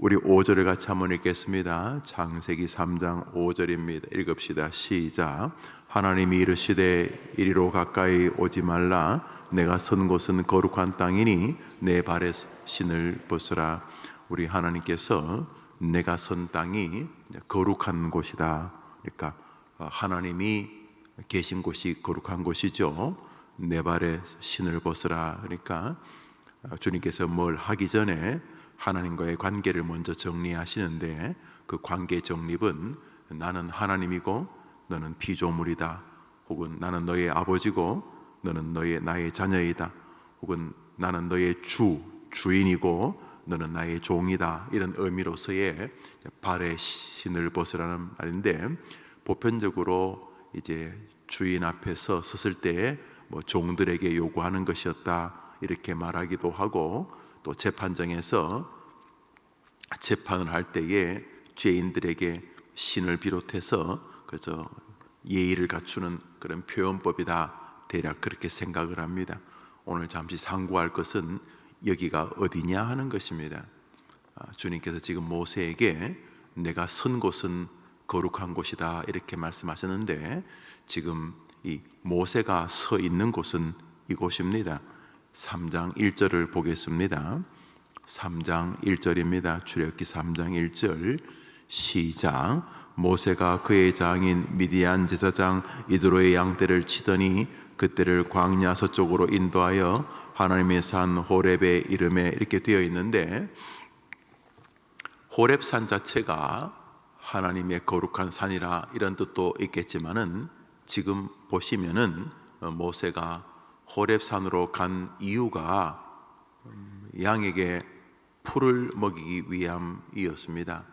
우리 5절을 같이 한번 읽겠습니다. 창세기 3장 5절입니다. 읽읍시다. 시작. 하나님이 이르시되 이리로 가까이 오지 말라. 내가 선 곳은 거룩한 땅이니 내 발에 신을 벗으라. 우리 하나님께서 내가 선 땅이 거룩한 곳이다. 그러니까 하나님이 계신 곳이 거룩한 곳이죠. 내 발에 신을 벗으라. 그러니까 주님께서 뭘 하기 전에 하나님과의 관계를 먼저 정리하시는데, 그 관계 정립은 나는 하나님이고 너는 피조물이다, 혹은 나는 너의 아버지고 너는 나의 자녀이다, 혹은 나는 너의 주인이고 너는 나의 종이다, 이런 의미로서의 발에 신을 벗으라는 말인데, 보편적으로 이제 주인 앞에서 섰을 때 종들에게 요구하는 것이었다, 이렇게 말하기도 하고, 또 재판정에서 재판을 할 때에 죄인들에게 신을 비롯해서 그저 예의를 갖추는 그런 표현법이다, 대략 그렇게 생각을 합니다. 오늘 잠시 상고할 것은 여기가 어디냐 하는 것입니다. 주님께서 지금 모세에게 내가 선 곳은 거룩한 곳이다, 이렇게 말씀하셨는데, 지금 이 모세가 서 있는 곳은 이곳입니다. 3장 1절을 보겠습니다. 3장 1절입니다. 출애굽기 3장 1절 시작. 모세가 그의 장인 미디안 제사장 이드로의 양떼를 치더니 그때를 광야 서쪽으로 인도하여 하나님의 산 호렙에 이름에, 이렇게 되어 있는데, 호렙산 자체가 하나님의 거룩한 산이라 이런 뜻도 있겠지만은, 지금 보시면은 모세가 호렙산으로 간 이유가 양에게 풀을 먹이기 위함이었습니다.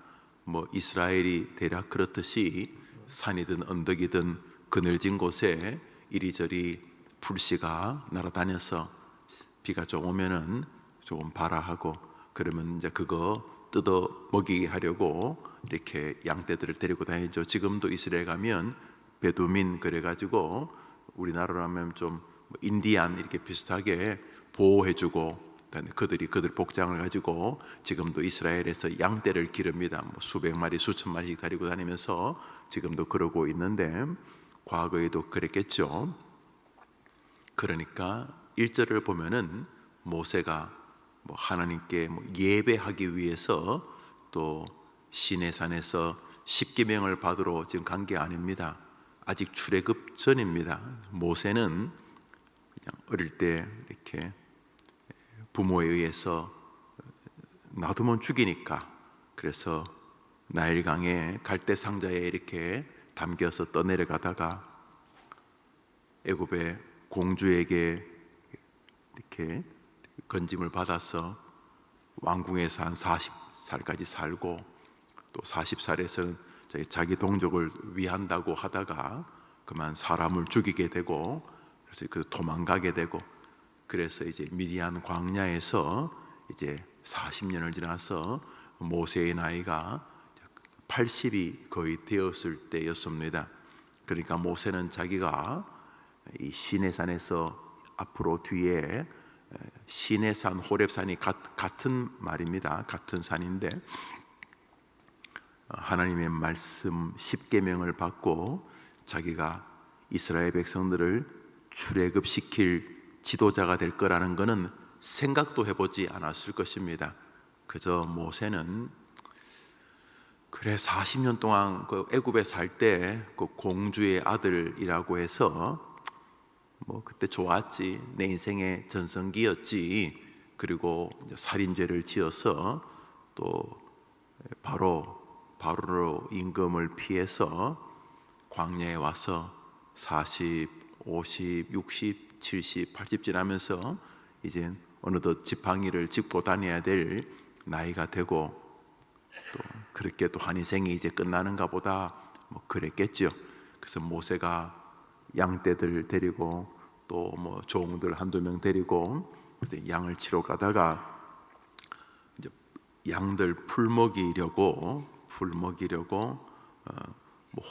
이스라엘이 대략 그렇듯이 산이든 언덕이든 그늘진 곳에 이리저리 풀씨가 날아다녀서 비가 좀 오면은 조금 발아하고, 그러면 이제 그거 뜯어 먹이게 하려고 이렇게 양떼들을 데리고 다니죠. 지금도 이스라엘 가면 베두민 그래가지고 우리나라로 하면 좀 인디안 이렇게 비슷하게 보호해주고, 그들 복장을 가지고 지금도 이스라엘에서 양떼를 기릅니다. 수백 마리 수천 마리씩 데리고 다니면서 지금도 그러고 있는데, 과거에도 그랬겠죠. 그러니까 1절을 보면은 모세가 하나님께 예배하기 위해서 또 시내산에서 십계명을 받으러 지금 간 게 아닙니다. 아직 출애굽 전입니다. 모세는 그냥 어릴 때 이렇게 부모에 의해서 놔두면 죽이니까, 그래서 나일강에 갈대 상자에 이렇게 담겨서 떠내려가다가 애굽의 공주에게 이렇게 건짐을 받아서 왕궁에서 한 40살까지 살고, 또 40살에서는 자기 동족을 위한다고 하다가 그만 사람을 죽이게 되고, 그래서 그 도망가게 되고, 그래서 이제 미디안 광야에서 이제 40년을 지나서 모세의 나이가 80이 거의 되었을 때였습니다. 그러니까 모세는 자기가 이 시내산에서 앞으로 뒤에 시내산, 호렙산이 같은 말입니다. 같은 산인데, 하나님의 말씀 십계명을 받고 자기가 이스라엘 백성들을 출애굽시킬 지도자가 될 거라는 것은 생각도 해보지 않았을 것입니다. 그저 모세는 그래 40년 동안 그 애굽에 살 때 그 공주의 아들이라고 해서 그때 좋았지, 내 인생의 전성기였지, 그리고 살인죄를 지어서 또 바로 임금을 피해서 광야에 와서 40, 50, 60, 70, 80 지나면서 이제 어느덧 지팡이를 짚고 다녀야 될 나이가 되고, 또 그렇게 또 한 인생이 이제 끝나는가 보다 그랬겠죠. 그래서 모세가 양떼들 데리고 또 종들 한두 명 데리고 그래서 양을 치러 가다가 이제 양들 풀 먹이려고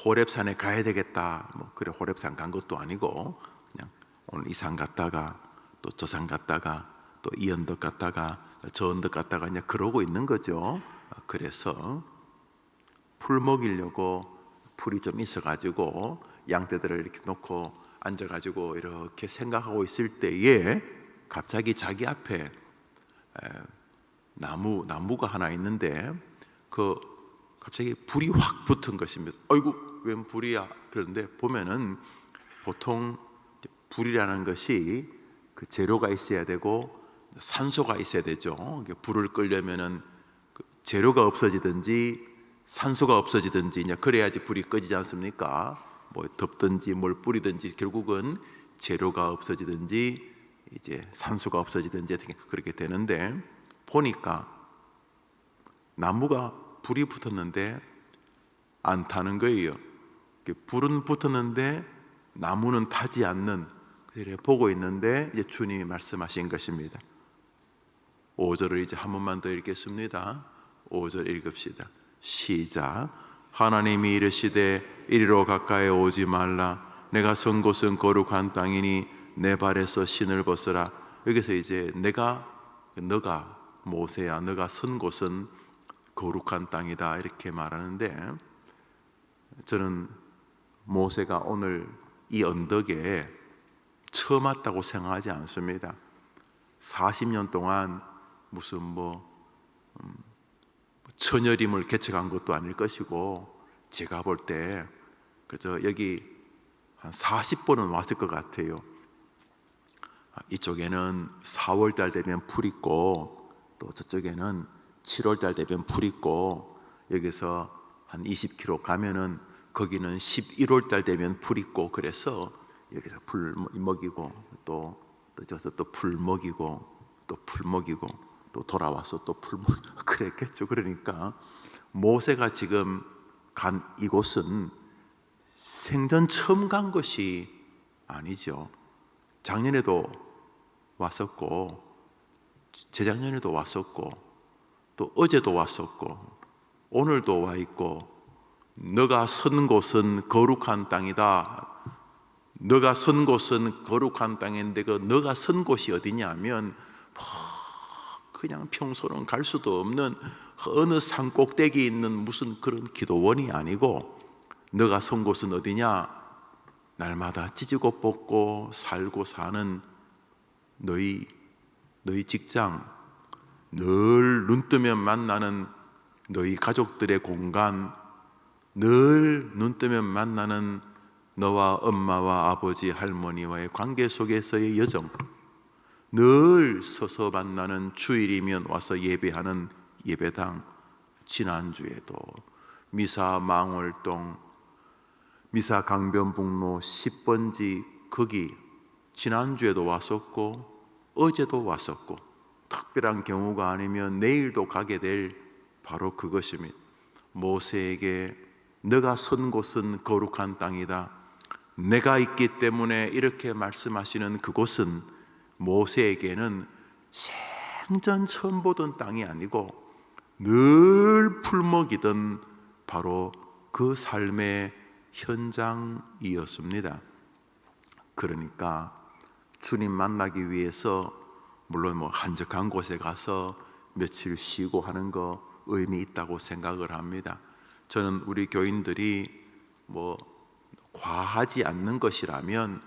호렙산에 가야 되겠다. 그래 호렙산 간 것도 아니고 그냥 오늘 이 산 갔다가 또 저 산 갔다가 또 이 언덕 갔다가 저 언덕 갔다가 그냥 그러고 있는 거죠. 그래서 풀 먹이려고 풀이 좀 있어가지고 양떼들을 이렇게 놓고 앉아가지고 이렇게 생각하고 있을 때에 갑자기 자기 앞에 나무가 하나 있는데 갑자기 불이 확 붙은 것입니다. 아이고, 웬 불이야? 그런데 보면은 보통 불이라는 것이 그 재료가 있어야 되고 산소가 있어야 되죠. 불을 끄려면은 재료가 없어지든지 산소가 없어지든지 이제 그래야지 불이 꺼지지 않습니까? 뭐 덮든지 뭘 뿌리든지 결국은 재료가 없어지든지 이제 산소가 없어지든지 그렇게 되는데, 보니까 나무가 불이 붙었는데 안 타는 거예요. 불은 붙었는데 나무는 타지 않는, 그래 보고 있는데 이제 주님이 말씀하신 것입니다. 5절을 이제 한 번만 더 읽겠습니다. 5절 읽읍시다. 시작. 하나님이 이르시되 이리로 가까이 오지 말라. 내가 선 곳은 거룩한 땅이니 내 발에서 신을 벗으라. 여기서 이제 너가 모세야, 너가 선 곳은 거룩한 땅이다 이렇게 말하는데, 저는 모세가 오늘 이 언덕에 처음 왔다고 생각하지 않습니다. 40년 동안 무슨 처녀림을 개척한 것도 아닐 것이고, 제가 볼 때 그저 여기 한 40번은 왔을 것 같아요. 이쪽에는 4월달 되면 풀 있고, 또 저쪽에는 7월달 되면 풀 있고, 여기서 한 20km 가면은 거기는 11월달 되면 풀 있고, 그래서 여기서 풀 먹이고 또 저기서 또 풀 먹이고 또 풀 먹이고 또 돌아와서 또 풀 먹이고 그랬겠죠. 그러니까 모세가 지금 간 이곳은 생전 처음 간 것이 아니죠. 작년에도 왔었고, 재작년에도 왔었고, 또 어제도 왔었고, 오늘도 와 있고, 너가 선 곳은 거룩한 땅이다. 너가 선 곳은 거룩한 땅인데 그 너가 선 곳이 어디냐 하면 그냥 평소는 갈 수도 없는 어느 산 꼭대기에 있는 무슨 그런 기도원이 아니고, 너가 선 곳은 어디냐? 날마다 찢고 뽑고 살고 사는 너희 직장, 늘 눈뜨면 만나는 너희 가족들의 공간, 늘 눈뜨면 만나는 너와 엄마와 아버지 할머니와의 관계 속에서의 여정, 늘 서서 만나는 주일이면 와서 예배하는 예배당, 지난주에도 미사 망월동, 미사 강변북로 10번지 거기 지난주에도 왔었고 어제도 왔었고, 특별한 경우가 아니면 내일도 가게 될 바로 그것입니다. 모세에게 너가 선 곳은 거룩한 땅이다. 내가 있기 때문에 이렇게 말씀하시는 그곳은 모세에게는 생전 처음 보던 땅이 아니고 늘 풀먹이던 바로 그 삶의 현장이었습니다. 그러니까 주님 만나기 위해서 물론 한적한 곳에 가서 며칠 쉬고 하는 거 의미 있다고 생각을 합니다. 저는 우리 교인들이 과하지 않는 것이라면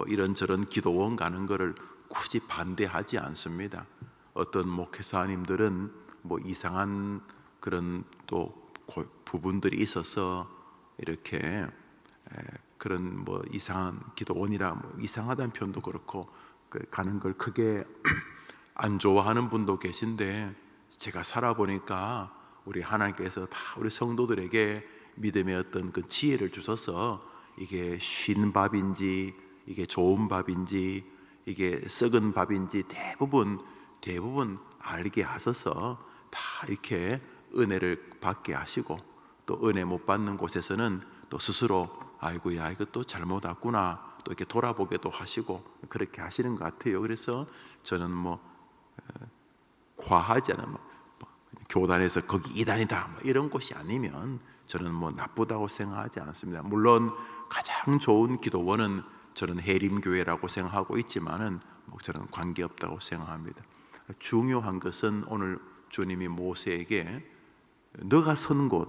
이런저런 기도원 가는 것을 굳이 반대하지 않습니다. 어떤 목회사님들은 이상한 그런 또 부분들이 있어서 이렇게 그런 이상한 기도원이라 이상하다는 표현도 그렇고 가는 걸 크게 안 좋아하는 분도 계신데, 제가 살아보니까 우리 하나님께서 다 우리 성도들에게 믿음의 어떤 그 지혜를 주셔서 이게 쉰 밥인지 이게 좋은 밥인지 이게 썩은 밥인지 대부분 알게 하셔서 다 이렇게 은혜를 받게 하시고, 또 은혜 못 받는 곳에서는 또 스스로 아이고야 이것도 잘못 왔구나 또 이렇게 돌아보게도 하시고 그렇게 하시는 것 같아요. 그래서 저는 과하지 않은 교단에서 거기 이단이다 이런 곳이 아니면 저는 나쁘다고 생각하지 않습니다. 물론 가장 좋은 기도원은 저는 해림교회라고 생각하고 있지만은 저는 관계없다고 생각합니다. 중요한 것은 오늘 주님이 모세에게 너가 선 곳,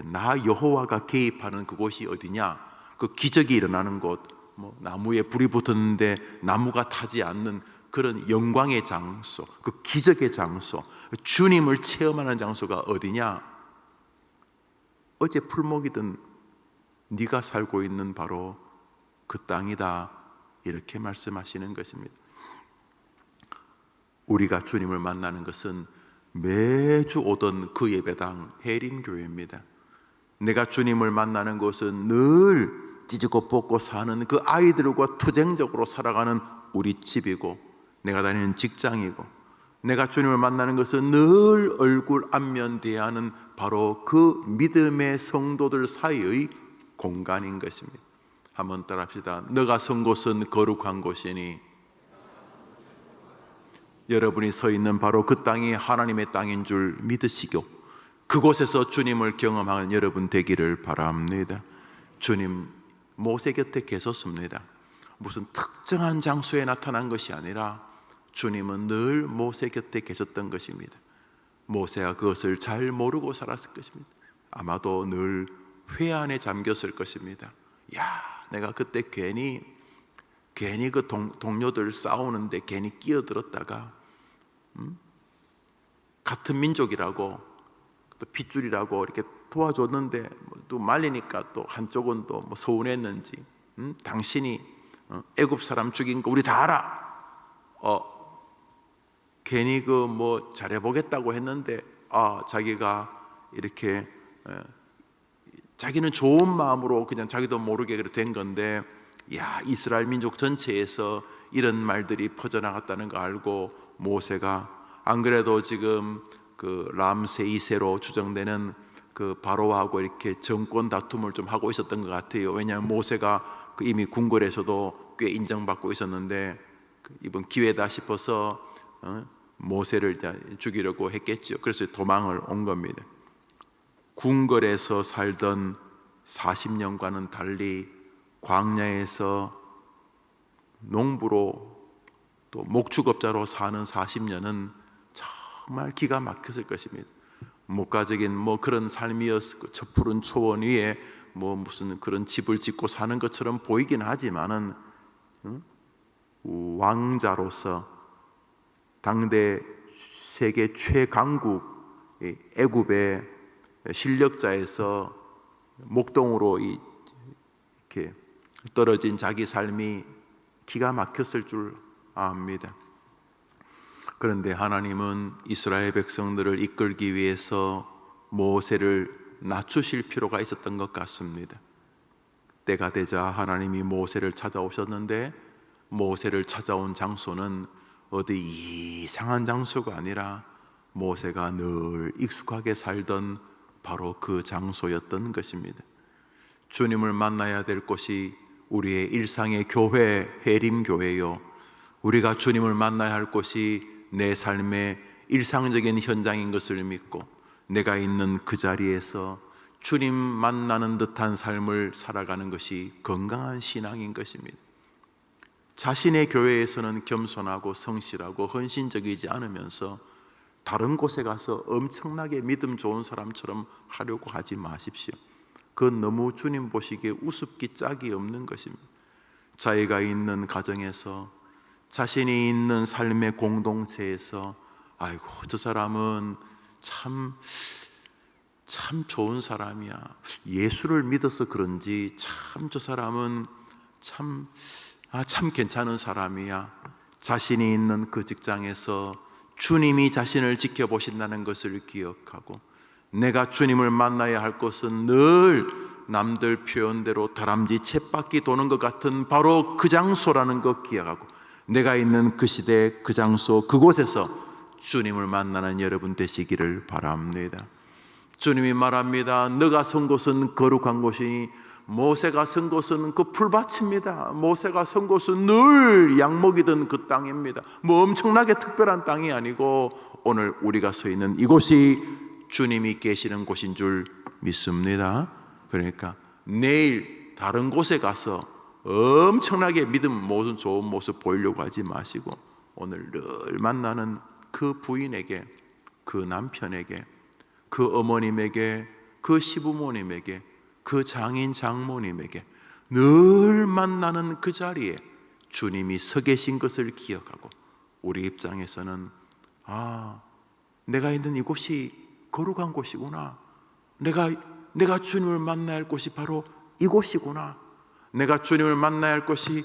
나 여호와가 개입하는 그곳이 어디냐? 그 기적이 일어나는 곳, 뭐 나무에 불이 붙었는데 나무가 타지 않는 그런 영광의 장소, 그 기적의 장소, 주님을 체험하는 장소가 어디냐? 어제 풀목이던 네가 살고 있는 바로 그 땅이다, 이렇게 말씀하시는 것입니다. 우리가 주님을 만나는 것은 매주 오던 그 예배당 해림교회입니다. 내가 주님을 만나는 곳은 늘 찢고 뽑고 사는 그 아이들과 투쟁적으로 살아가는 우리 집이고, 내가 다니는 직장이고, 내가 주님을 만나는 것은 늘 얼굴 안면 대하는 바로 그 믿음의 성도들 사이의 공간인 것입니다. 한번 따라합시다. 너가 선 곳은 거룩한 곳이니, 여러분이 서 있는 바로 그 땅이 하나님의 땅인 줄 믿으시고 그곳에서 주님을 경험하는 여러분 되기를 바랍니다. 주님 모세 곁에 계셨습니다. 무슨 특정한 장소에 나타난 것이 아니라 주님은 늘 모세 곁에 계셨던 것입니다. 모세가 그것을 잘 모르고 살았을 것입니다. 아마도 늘 회한에 잠겼을 것입니다. 야, 내가 그때 괜히 그 동료들 싸우는데 괜히 끼어들었다가 같은 민족이라고 또 핏줄이라고 이렇게 도와줬는데 또 말리니까 또 한쪽은 또 뭐 서운했는지 당신이 애굽 사람 죽인 거 우리 다 알아. 괜히 그 뭐 잘해보겠다고 했는데 자기가 이렇게 자기는 좋은 마음으로 그냥 자기도 모르게 그렇게 된 건데, 야, 이스라엘 민족 전체에서 이런 말들이 퍼져나갔다는 거 알고 모세가, 안 그래도 지금 그 람세 2세로 추정되는 그 바로하고 이렇게 정권 다툼을 좀 하고 있었던 것 같아요. 왜냐하면 모세가 그 이미 궁궐에서도 꽤 인정받고 있었는데 이번 기회다 싶어서 모세를 죽이려고 했겠죠. 그래서 도망을 온 겁니다. 궁궐에서 살던 40년과는 달리 광야에서 농부로 또 목축업자로 사는 40년은 정말 기가 막혔을 것입니다. 목가적인 뭐 그런 삶이었고, 저 푸른 초원 위에 뭐 무슨 그런 집을 짓고 사는 것처럼 보이긴 하지만은 왕자로서 당대 세계 최강국 애굽의 실력자에서 목동으로 이렇게 떨어진 자기 삶이 기가 막혔을 줄 압니다. 그런데 하나님은 이스라엘 백성들을 이끌기 위해서 모세를 낮추실 필요가 있었던 것 같습니다. 때가 되자 하나님이 모세를 찾아오셨는데, 모세를 찾아온 장소는 어디 이상한 장소가 아니라 모세가 늘 익숙하게 살던 바로 그 장소였던 것입니다. 주님을 만나야 될 곳이 우리의 일상의 교회, 해림교회요, 우리가 주님을 만나야 할 곳이 내 삶의 일상적인 현장인 것을 믿고 내가 있는 그 자리에서 주님 만나는 듯한 삶을 살아가는 것이 건강한 신앙인 것입니다. 자신의 교회에서는 겸손하고 성실하고 헌신적이지 않으면서 다른 곳에 가서 엄청나게 믿음 좋은 사람처럼 하려고 하지 마십시오. 그건 너무 주님 보시기에 우습기 짝이 없는 것입니다. 자기가 있는 가정에서, 자신이 있는 삶의 공동체에서, 아이고 저 사람은 참 좋은 사람이야, 예수를 믿어서 그런지 참 저 사람은 참 괜찮은 사람이야. 자신이 있는 그 직장에서 주님이 자신을 지켜보신다는 것을 기억하고, 내가 주님을 만나야 할 곳은 늘 남들 표현대로 다람쥐 쳇바퀴 도는 것 같은 바로 그 장소라는 것 기억하고, 내가 있는 그 시대, 그 장소, 그곳에서 주님을 만나는 여러분 되시기를 바랍니다. 주님이 말합니다. 너가 선 곳은 거룩한 곳이니, 모세가 선 곳은 그 풀밭입니다. 모세가 선 곳은 늘 양목이던 그 땅입니다. 뭐 엄청나게 특별한 땅이 아니고 오늘 우리가 서 있는 이곳이 주님이 계시는 곳인 줄 믿습니다. 그러니까 내일 다른 곳에 가서 엄청나게 믿음 모습 좋은 모습 보이려고 하지 마시고, 오늘 늘 만나는 그 부인에게, 그 남편에게, 그 어머님에게, 그 시부모님에게, 그 장인 장모님에게 늘 만나는 그 자리에 주님이 서 계신 것을 기억하고, 우리 입장에서는 내가 있는 이곳이 거룩한 곳이구나, 내가 주님을 만나야 할 곳이 바로 이곳이구나, 내가 주님을 만나야 할 곳이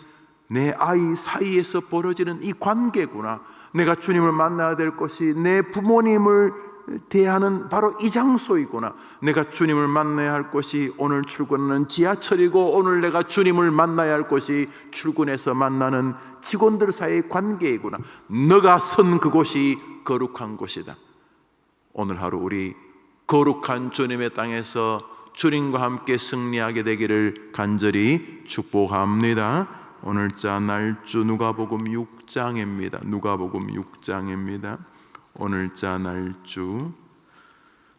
내 아이 사이에서 벌어지는 이 관계구나, 내가 주님을 만나야 될 것이 내 부모님을 대하는 바로 이 장소이구나, 내가 주님을 만나야 할 곳이 오늘 출근하는 지하철이고, 오늘 내가 주님을 만나야 할 곳이 출근해서 만나는 직원들 사이의 관계이구나, 너가 선 그곳이 거룩한 곳이다. 오늘 하루 우리 거룩한 주님의 땅에서 주님과 함께 승리하게 되기를 간절히 축복합니다. 오늘자 날주 누가복음 6장입니다. 누가복음 6장입니다. 오늘자 날주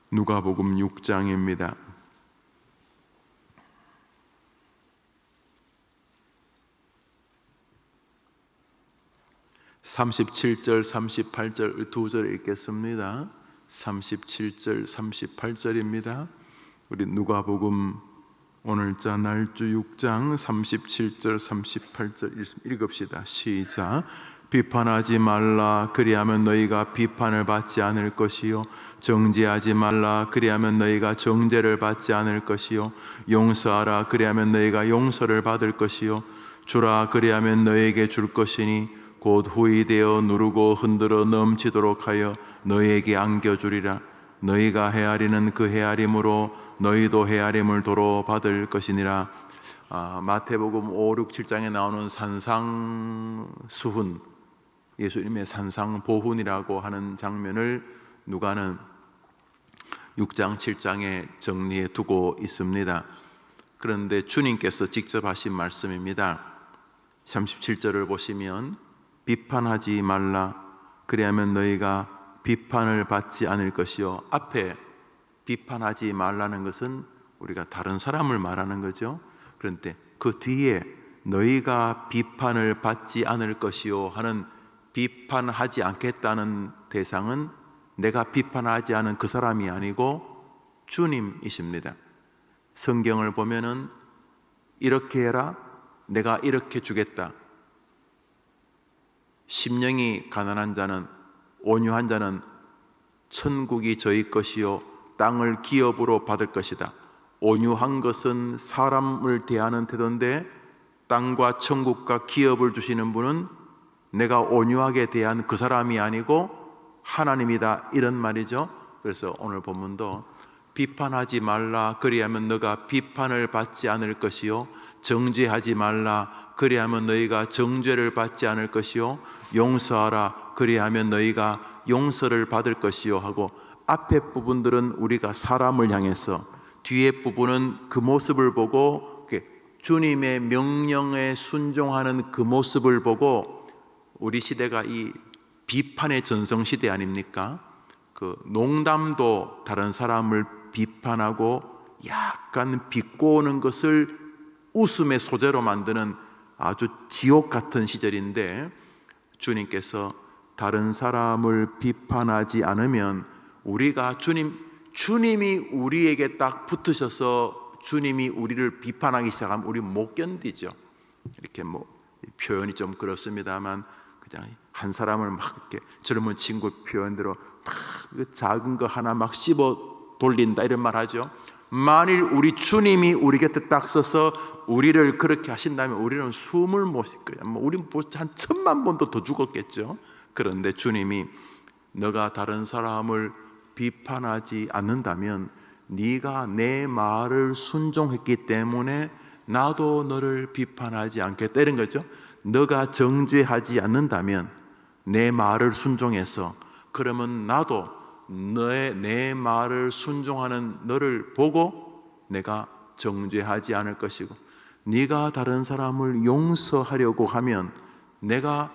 누가복음 6장입니다. 37절 38절 두 절 읽겠습니다. 37절 38절입니다. 우리 누가복음 오늘자 날주 6장 37절 38절 읽읍시다. 시작. 비판하지 말라, 그리하면 너희가 비판을 받지 않을 것이요, 정죄하지 말라, 그리하면 너희가 정죄를 받지 않을 것이요, 용서하라, 그리하면 너희가 용서를 받을 것이요, 주라, 그리하면 너희에게 줄 것이니 곧 후이되어 누르고 흔들어 넘치도록 하여 너희에게 안겨주리라. 너희가 헤아리는 그 헤아림으로 너희도 헤아림을 도로 받을 것이니라. 마태복음 5, 6, 7장에 나오는 산상수훈, 예수님의 산상보훈이라고 하는 장면을 누가는 6장, 7장에 정리해 두고 있습니다. 그런데 주님께서 직접 하신 말씀입니다. 37절을 보시면 비판하지 말라, 그리하면 너희가 비판을 받지 않을 것이요. 앞에 비판하지 말라는 것은 우리가 다른 사람을 말하는 거죠. 그런데 그 뒤에 너희가 비판을 받지 않을 것이요 하는, 비판하지 않겠다는 대상은 내가 비판하지 않은 그 사람이 아니고 주님이십니다. 성경을 보면은 이렇게 해라, 내가 이렇게 주겠다, 심령이 가난한 자는, 온유한 자는 천국이 저희 것이요 땅을 기업으로 받을 것이다. 온유한 것은 사람을 대하는 태도인데, 땅과 천국과 기업을 주시는 분은 내가 온유하게 대한 그 사람이 아니고 하나님이다, 이런 말이죠. 그래서 오늘 본문도 비판하지 말라, 그리하면 너가 비판을 받지 않을 것이요, 정죄하지 말라, 그리하면 너희가 정죄를 받지 않을 것이요, 용서하라, 그리하면 너희가 용서를 받을 것이요 하고, 앞에 부분들은 우리가 사람을 향해서, 뒤에 부분은 그 모습을 보고 주님의 명령에 순종하는 그 모습을 보고, 우리 시대가 이 비판의 전성시대 아닙니까? 그 농담도 다른 사람을 비판하고 약간 비꼬는 것을 웃음의 소재로 만드는 아주 지옥 같은 시절인데, 주님께서 다른 사람을 비판하지 않으면 우리가 주님이 우리에게 딱 붙으셔서 주님이 우리를 비판하기 시작하면 우리 못 견디죠. 이렇게 표현이 좀 그렇습니다만, 그냥 한 사람을 막 이렇게 젊은 친구 표현대로 막 작은 거 하나 막 씹어 돌린다, 이런 말 하죠. 만일 우리 주님이 우리 곁에 딱 서서 우리를 그렇게 하신다면 우리는 숨을 못 쉴 거야. 우리는 한 1000만 번도 더 죽었겠죠. 그런데 주님이 너가 다른 사람을 비판하지 않는다면 네가 내 말을 순종했기 때문에 나도 너를 비판하지 않겠다, 이런 거죠. 너가 정죄하지 않는다면 내 말을 순종해서, 그러면 나도 내 말을 순종하는 너를 보고 내가 정죄하지 않을 것이고, 네가 다른 사람을 용서하려고 하면 내가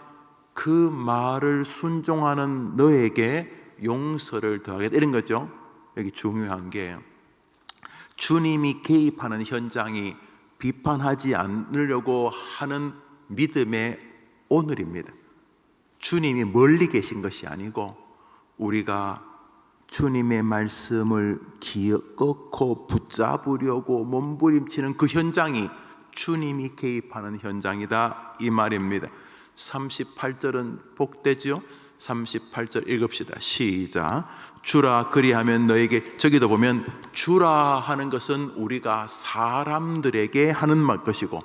그 말을 순종하는 너에게 용서를 더하겠다, 이런 거죠. 여기 중요한 게 주님이 개입하는 현장이 비판하지 않으려고 하는 믿음의 오늘입니다. 주님이 멀리 계신 것이 아니고 우리가 주님의 말씀을 기어꺾고 붙잡으려고 몸부림치는 그 현장이 주님이 개입하는 현장이다 이 말입니다. 38절은 복되지요. 38절 읽읍시다. 시작. 주라 그리하면 너에게, 저기도 보면 주라 하는 것은 우리가 사람들에게 하는 말 것이고,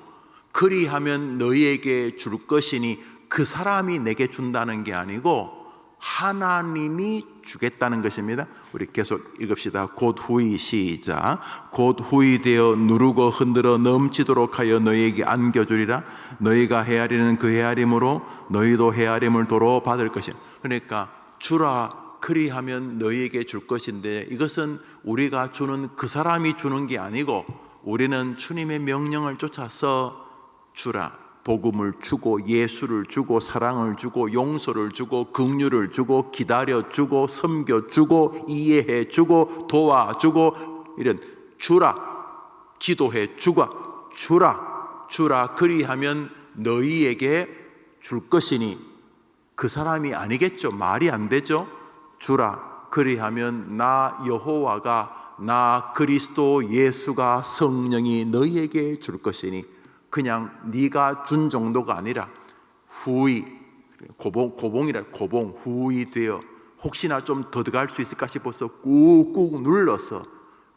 그리하면 너희에게 줄 것이니 그 사람이 내게 준다는 게 아니고 하나님이 주겠다는 것입니다. 우리 계속 읽읍시다. 곧 후이, 시작. 곧 후이 되어 누르고 흔들어 넘치도록 하여 너희에게 안겨주리라. 너희가 헤아리는 그 헤아림으로 너희도 헤아림을 도로 받을 것이야. 그러니까 주라 그리하면 너희에게 줄 것인데, 이것은 우리가 주는 그 사람이 주는 게 아니고 우리는 주님의 명령을 쫓아서 주라, 복음을 주고 예수를 주고 사랑을 주고 용서를 주고 긍휼을 주고 기다려 주고 섬겨 주고 이해해 주고 도와주고, 이런 주라, 기도해 주고 주라 그리하면 너희에게 줄 것이니, 그 사람이 아니겠죠. 말이 안 되죠. 주라 그리하면 나 여호와가, 나 그리스도 예수가, 성령이 너희에게 줄 것이니, 그냥 네가 준 정도가 아니라 후이, 고봉이라, 고봉 후이 되어 혹시나 좀 더 들어갈 수 있을까 싶어서 꾹꾹 눌러서,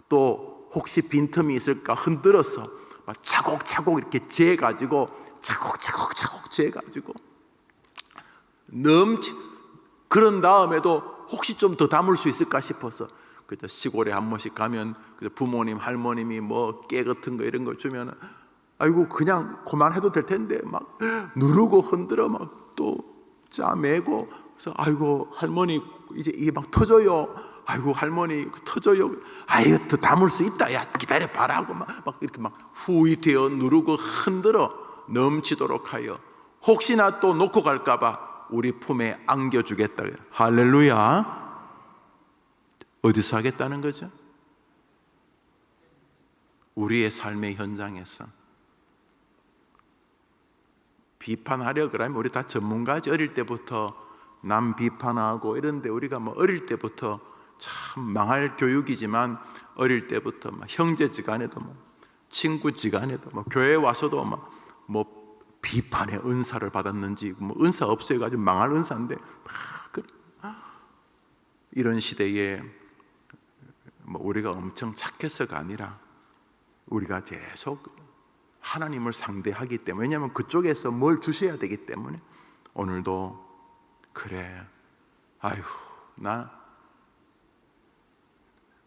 또 혹시 빈틈이 있을까 흔들어서 막 차곡차곡 이렇게 재가지고 차곡차곡 재가지고 그런 다음에도 혹시 좀 더 담을 수 있을까 싶어서, 그저 시골에 한 번씩 가면 부모님 할머님이 뭐 깨 같은 거 이런 거 주면 아이고 그냥 그만해도 될 텐데 막 누르고 흔들어 막 또 짜매고, 그래서 아이고 할머니 이제 이게 막 터져요. 아이고 할머니 터져요. 아이고 더 담을 수 있다. 야 기다려 봐라 하고 막 이렇게 막 후이 되어 누르고 흔들어 넘치도록 하여 혹시나 또 놓고 갈까봐 우리 품에 안겨주겠다. 할렐루야. 어디서 하겠다는 거죠? 우리의 삶의 현장에서. 비판하려 그러면 우리 다 전문가지. 어릴 때부터 남 비판하고 이런데 우리가 뭐 어릴 때부터 참 망할 교육이지만, 어릴 때부터 막 형제지간에도 뭐 친구지간에도 뭐 교회 와서도 뭐 비판의 은사를 받았는지, 뭐 은사 없어요 가지고 망할 은사인데 이런 시대에 뭐 우리가 엄청 착해서가 아니라 우리가 계속 하나님을 상대하기 때문에, 왜냐하면 그쪽에서 뭘 주셔야 되기 때문에 오늘도 그래, 아휴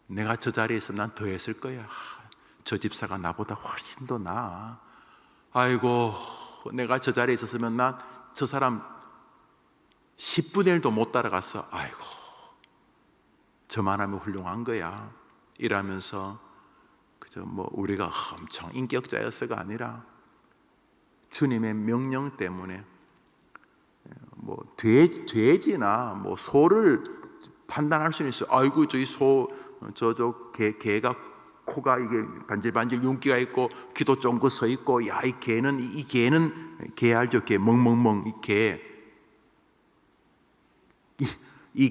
내가 저 자리에서 난 더 했을 거야. 저 집사가 나보다 훨씬 더 나아. 아이고 내가 저 자리에 있었으면 난 저 사람 10분의 1도 못 따라갔어. 아이고 저만 하면 훌륭한 거야. 이러면서 그저 뭐 우리가 엄청 인격자였어가 아니라 주님의 명령 때문에 뭐 돼지나 뭐 소를 판단할 수는 있어요. 아이고 저기 소 개가 코가 이게 반질반질 윤기가 있고 귀도 쫑긋 서 있고, 야 이 개는 개 알죠? 개 멍멍멍 이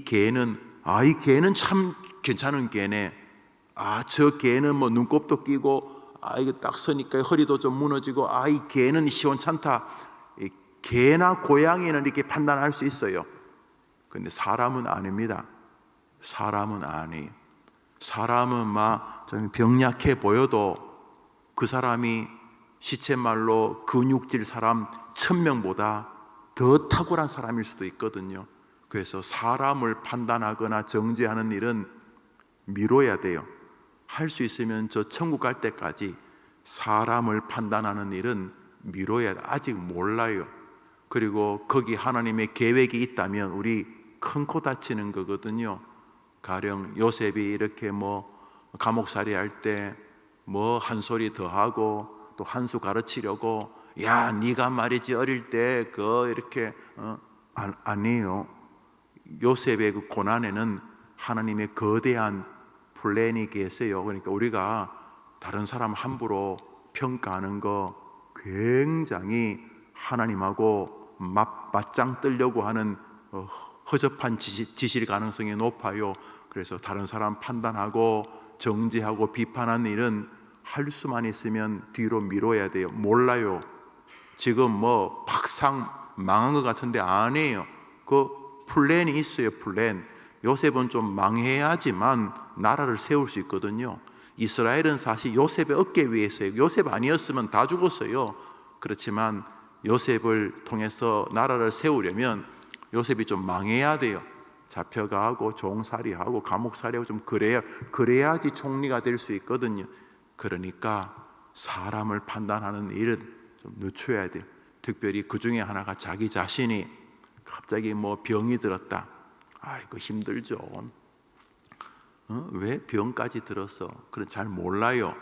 개는 이 개는 참 괜찮은 개네. 저 개는 뭐 눈곱도 끼고 이게 딱 서니까 허리도 좀 무너지고 이 개는 시원찮다. 이 개나 고양이는 이렇게 판단할 수 있어요. 근데 사람은 아닙니다. 사람은 아니. 사람은 막 좀 병약해 보여도 그 사람이 시체말로 근육질 사람 1000명보다 더 탁월한 사람일 수도 있거든요. 그래서 사람을 판단하거나 정죄하는 일은 미뤄야 돼요. 할 수 있으면 저 천국 갈 때까지 사람을 판단하는 일은 미뤄야 돼. 아직 몰라요. 그리고 거기 하나님의 계획이 있다면 우리 큰 코 다치는 거거든요. 가령 요셉이 이렇게 뭐 감옥살이 할 때 뭐 한 소리 더 하고 또 한 수 가르치려고, 야 네가 말이지 어릴 때 이렇게 아니에요. 요셉의 그 고난에는 하나님의 거대한 플랜이 계세요. 그러니까 우리가 다른 사람 함부로 평가하는 거 굉장히 하나님하고 맞짱 뜨려고 하는 허접한 짓일 가능성이 높아요. 그래서 다른 사람 판단하고 정죄하고 비판하는 일은 할 수만 있으면 뒤로 미뤄야 돼요. 몰라요. 지금 뭐 박상 망한 것 같은데 아니에요. 그 플랜이 있어요. 플랜. 요셉은 좀 망해야지만 나라를 세울 수 있거든요. 이스라엘은 사실 요셉의 어깨 위에 있어요. 요셉 아니었으면 다 죽었어요. 그렇지만 요셉을 통해서 나라를 세우려면 요셉이 좀 망해야 돼요. 잡혀가고 종살이하고 감옥살이하고 좀 그래야지 총리가 될 수 있거든요. 그러니까 사람을 판단하는 일은 좀 늦춰야 돼요. 특별히 그 중에 하나가 자기 자신이 갑자기 뭐 병이 들었다. 이거 힘들죠. 왜 병까지 들었어? 그건 잘 몰라요.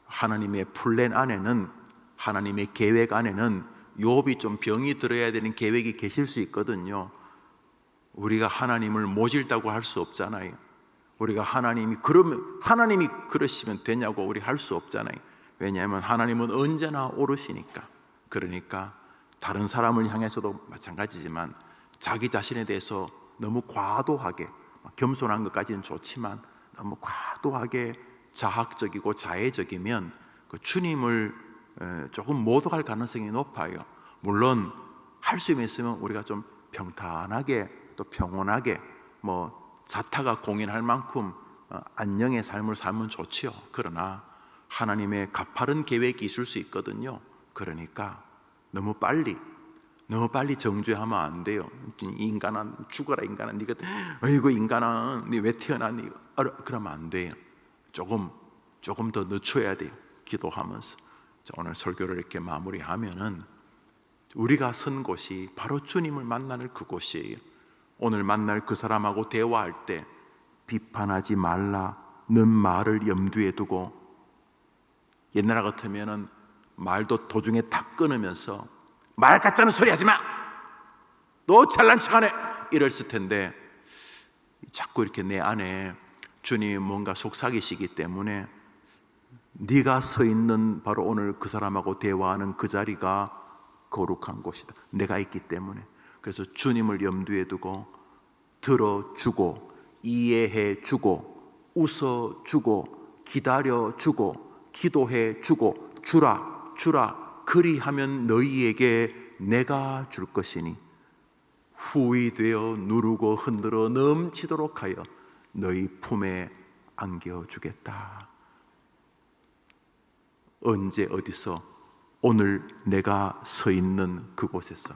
하나님의 플랜 안에는, 하나님의 계획 안에는 욥이 좀 병이 들어야 되는 계획이 계실 수 있거든요. 우리가 하나님을 모질다고 할 수 없잖아요. 우리가 하나님이 그러시면 되냐고 우리 할 수 없잖아요. 왜냐하면 하나님은 언제나 오르시니까. 그러니까 다른 사람을 향해서도 마찬가지지만 자기 자신에 대해서 너무 과도하게, 겸손한 것까지는 좋지만 너무 과도하게 자학적이고 자애적이면 그 주님을 조금 모독할 가능성이 높아요. 물론 할 수 있으면 우리가 좀 평탄하게 또 평온하게 자타가 공인할 만큼 안녕의 삶을 살면 좋지요. 그러나 하나님의 가파른 계획이 있을 수 있거든요. 그러니까 너무 빨리 정죄하면 안 돼요. 인간아 죽어라. 인간아 네가 어이구 인간아 네 왜 태어났니? 그러면 안 돼요. 조금 더 늦춰야 돼요. 기도하면서. 오늘 설교를 이렇게 마무리하면은 우리가 선 곳이 바로 주님을 만나는 그곳이에요. 오늘 만날 그 사람하고 대화할 때 비판하지 말라는 말을 염두에 두고, 옛날 같으면은 말도 도중에 다 끊으면서 말 같지 않은 소리 하지 마! 너 잘난 척하네! 이랬을 텐데 자꾸 이렇게 내 안에 주님이 뭔가 속삭이시기 때문에 네가 서 있는 바로 오늘 그 사람하고 대화하는 그 자리가 거룩한 곳이다. 내가 있기 때문에. 그래서 주님을 염두에 두고 들어주고 이해해주고 웃어주고 기다려주고 기도해주고 주라 그리하면 너희에게 내가 줄 것이니 후히 되어 누르고 흔들어 넘치도록 하여 너희 품에 안겨주겠다. 언제 어디서 오늘 내가 서 있는 그곳에서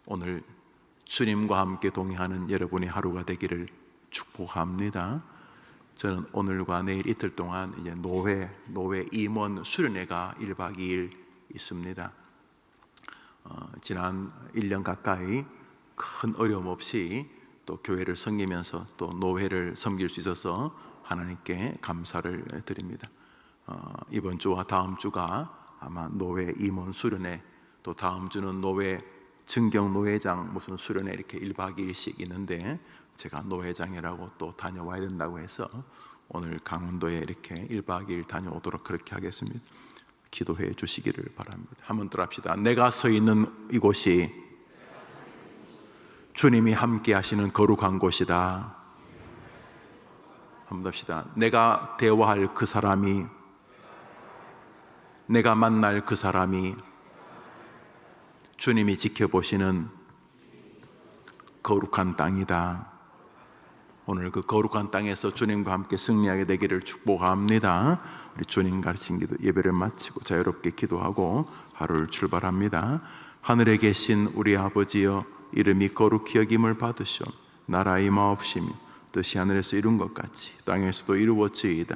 오늘 주님과 함께 동행하는 여러분의 하루가 되기를 축복합니다. 저는 오늘과 내일 이틀 동안 이제 노회 임원 수련회가 1박 2일 있습니다. 지난 1년 가까이 큰 어려움 없이 또 교회를 섬기면서 또 노회를 섬길 수 있어서 하나님께 감사를 드립니다. 이번 주와 다음 주가 아마 노회 임원 수련회, 또 다음 주는 노회 증경 노회장 무슨 수련회 이렇게 1박 2일씩 있는데 제가 노회장이라고 또 다녀와야 된다고 해서 오늘 강원도에 이렇게 1박 2일 다녀오도록 그렇게 하겠습니다. 기도해 주시기를 바랍니다. 한번 더 합시다. 내가 서 있는 이곳이 주님이 함께 하시는 거룩한 곳이다. 한번 더 합시다. 내가 대화할 그 사람이, 내가 만날 그 사람이 주님이 지켜보시는 거룩한 땅이다. 오늘 그 거룩한 땅에서 주님과 함께 승리하게 되기를 축복합니다. 우리 주님 가르친 기도 예배를 마치고 자유롭게 기도하고 하루를 출발합니다. 하늘에 계신 우리 아버지여, 이름이 거룩히 여김을 받으시오. 나라의 마옵시며 뜻이 하늘에서 이룬 것 같이 땅에서도 이루어지이다.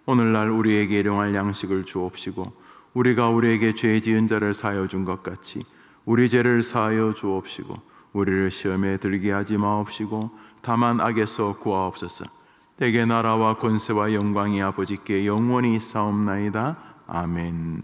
오늘날 우리에게 일용할 양식을 주옵시고 우리가 우리에게 죄 지은 자를 사하여 준 것 같이 우리 죄를 사하여 주옵시고 우리를 시험에 들게 하지 마옵시고 다만 악에서 구하옵소서. 내게 나라와 권세와 영광이 아버지께 영원히 있사옵나이다. 아멘.